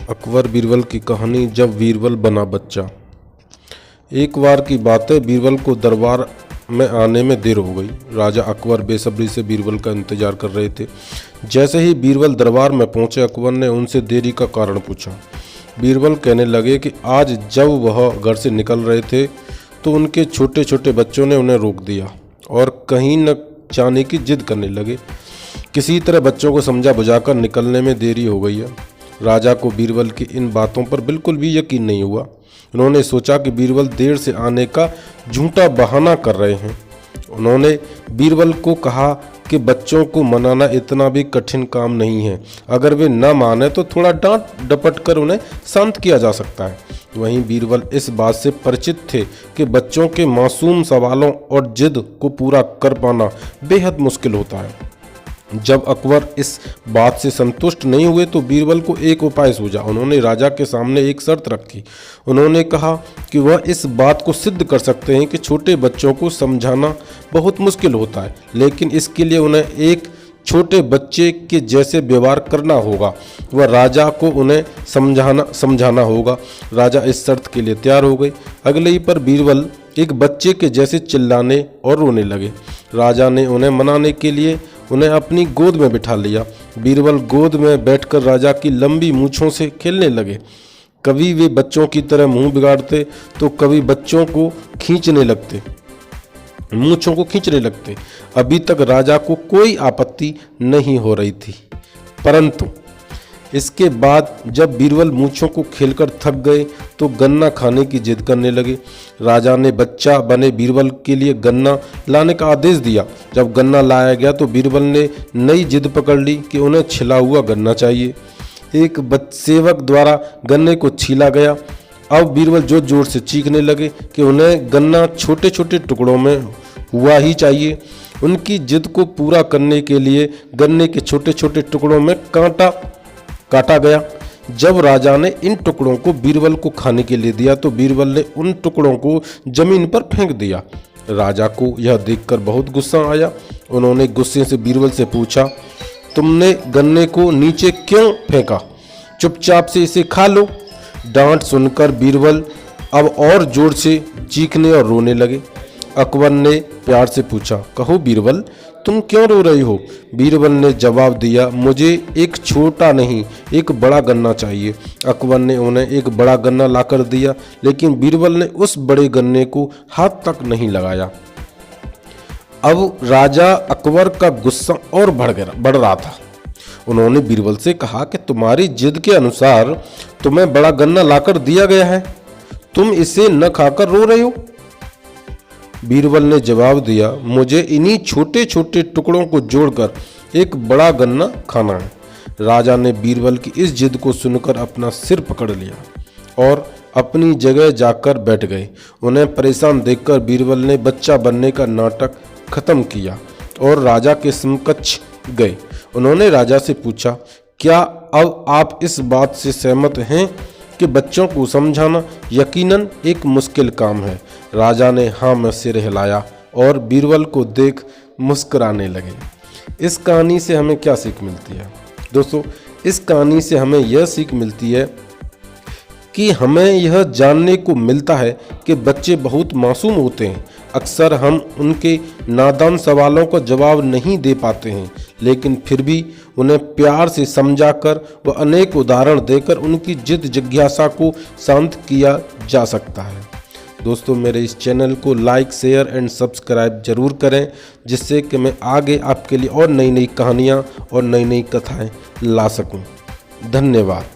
अकबर बीरबल की कहानी जब बीरबल बना बच्चा। एक बार की बात है, बीरबल को दरबार में आने में देर हो गई। राजा अकबर बेसब्री से बीरबल का इंतजार कर रहे थे। जैसे ही बीरबल दरबार में पहुंचे, अकबर ने उनसे देरी का कारण पूछा। बीरबल कहने लगे कि आज जब वह घर से निकल रहे थे तो उनके छोटे छोटे बच्चों ने उन्हें रोक दिया और कहीं न जाने की जिद करने लगे। किसी तरह बच्चों को समझा बुझाकर निकलने में देरी हो गई है। राजा को बीरबल की इन बातों पर बिल्कुल भी यकीन नहीं हुआ। उन्होंने सोचा कि बीरबल देर से आने का झूठा बहाना कर रहे हैं। उन्होंने बीरबल को कहा कि बच्चों को मनाना इतना भी कठिन काम नहीं है। अगर वे न माने तो थोड़ा डांट डपट कर उन्हें शांत किया जा सकता है। वहीं बीरबल इस बात से परिचित थे कि बच्चों के मासूम सवालों और जिद को पूरा कर पाना बेहद मुश्किल होता है। जब अकबर इस बात से संतुष्ट नहीं हुए तो बीरबल को एक उपाय सूझा। उन्होंने राजा के सामने एक शर्त रखी। उन्होंने कहा कि वह इस बात को सिद्ध कर सकते हैं कि छोटे बच्चों को समझाना बहुत मुश्किल होता है, लेकिन इसके लिए उन्हें एक छोटे बच्चे के जैसे व्यवहार करना होगा। वह राजा को उन्हें समझाना होगा। राजा इस शर्त के लिए तैयार हो गए। अगले ही पर बीरबल एक बच्चे के जैसे चिल्लाने और रोने लगे। राजा ने उन्हें मनाने के लिए उन्हें अपनी गोद में बिठा लिया। बीरबल गोद में बैठकर राजा की लंबी मूंछों से खेलने लगे। कभी वे बच्चों की तरह मुंह बिगाड़ते तो कभी बच्चों को मूंछों को खींचने लगते। अभी तक राजा को कोई आपत्ति नहीं हो रही थी, परंतु इसके बाद जब बीरबल मूंछों को खेलकर थक गए तो गन्ना खाने की जिद करने लगे। राजा ने बच्चा बने बीरबल के लिए गन्ना लाने का आदेश दिया। जब गन्ना लाया गया तो बीरबल ने नई जिद पकड़ ली कि उन्हें छिला हुआ गन्ना चाहिए। एक सेवक द्वारा गन्ने को छीला गया। अब बीरबल जोर जोर से चीखने लगे कि उन्हें गन्ना छोटे छोटे टुकड़ों में हुआ ही चाहिए। उनकी जिद को पूरा करने के लिए गन्ने के छोटे छोटे टुकड़ों में काटा गया। जब राजा ने इन टुकड़ों को बीरबल को खाने के लिए दिया तो बीरबल ने उन टुकड़ों को जमीन पर फेंक दिया। राजा को यह देखकर बहुत गुस्सा आया। उन्होंने गुस्से से बीरबल से पूछा, तुमने गन्ने को नीचे क्यों फेंका? चुपचाप से इसे खा लो। डांट सुनकर बीरबल अब और जोर से चीखने और रोने लगे। अकबर ने प्यार से पूछा, कहो बीरबल, तुम क्यों रो रही हो? बीरबल ने जवाब दिया, मुझे एक छोटा नहीं एक बड़ा गन्ना चाहिए। अकबर ने उन्हें एक बड़ा गन्ना लाकर दिया, लेकिन बीरबल ने उस बड़े गन्ने को हाथ तक नहीं लगाया। अब राजा अकबर का गुस्सा और बढ़ रहा था। उन्होंने बीरबल से कहा कि तुम्हारी जिद के अनुसार तुम्हें बड़ा गन्ना लाकर दिया गया है, तुम इसे न खाकर रो रहे हो। बीरबल ने जवाब दिया, मुझे इन्हीं छोटे छोटे टुकड़ों को जोड़कर एक बड़ा गन्ना खाना है। राजा ने बीरबल की इस जिद को सुनकर अपना सिर पकड़ लिया और अपनी जगह जाकर बैठ गए। उन्हें परेशान देखकर बीरबल ने बच्चा बनने का नाटक खत्म किया और राजा के समकक्ष गए। उन्होंने राजा से पूछा, क्या अब आप इस बात से सहमत हैं कि बच्चों को समझाना यकीनन एक मुश्किल काम है? राजा ने हाँ में सिर हिलाया और बीरबल को देख मुस्कुराने लगे। इस कहानी से हमें क्या सीख मिलती है दोस्तों? इस कहानी से हमें यह सीख मिलती है कि हमें यह जानने को मिलता है कि बच्चे बहुत मासूम होते हैं। अक्सर हम उनके नादान सवालों का जवाब नहीं दे पाते हैं, लेकिन फिर भी उन्हें प्यार से समझाकर व अनेक उदाहरण देकर उनकी जिद जिज्ञासा को शांत किया जा सकता है। दोस्तों, मेरे इस चैनल को लाइक, शेयर एंड सब्सक्राइब जरूर करें, जिससे कि मैं आगे आपके लिए और नई नई कहानियाँ और नई नई कथाएँ ला सकूँ। धन्यवाद।